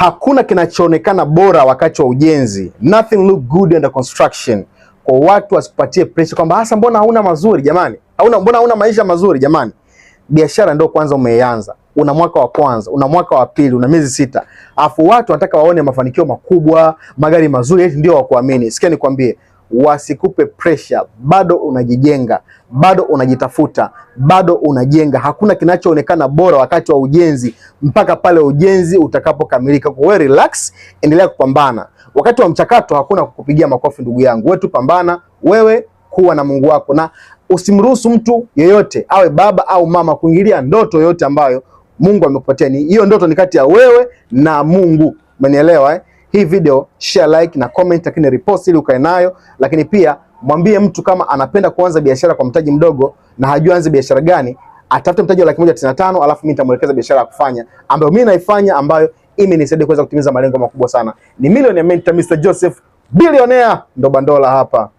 Hakuna kinachoonekana bora wakati wa ujenzi. Nothing look good under construction. Kwa watu wasipatie pressure kwamba hasa mbona hauna mazuri jamani? Mbona hauna maisha mazuri jamani? Biashara ndio kwanza umeanza. Una mwaka wa kwanza, una mwaka wa pili, una miezi 6. Alafu watu wanataka waone mafanikio makubwa, magari mazuri, eti ndio wakuamini. Sikia nikwambie, wasikupe pressure. Bado unajijenga, bado unajitafuta, bado unajenga. Hakuna kinachoonekana bora wakati wa ujenzi mpaka pale ujenzi utakapokamilika. Kwa wewe relax, endelea kupambana. Wakati wa mchakato hakuna kukupigia makofi ndugu yangu. Wewe tu pambana, wewe kuwa na Mungu wako, na usimruhusu mtu yeyote awe baba au mama kuingilia ndoto yote ambayo Mungu amekupatia. Hiyo ndoto ni kati ya wewe na Mungu. Umenielewa eh? Hii video share, like na comment, lakini repost ili ukae nayo. Lakini pia mwambie mtu kama anapenda kuanza biashara kwa mtaji mdogo na hajui aanze biashara gani, atafute mtaji wa 195,000, alafu mimi nitamuelekeza biashara ya kufanya ambayo mimi naifanya, ambayo imenisaidia kuweza kutimiza malengo makubwa sana. Ni Millionaire Mentor Mr. Joseph, billionaire ndo Bandola hapa.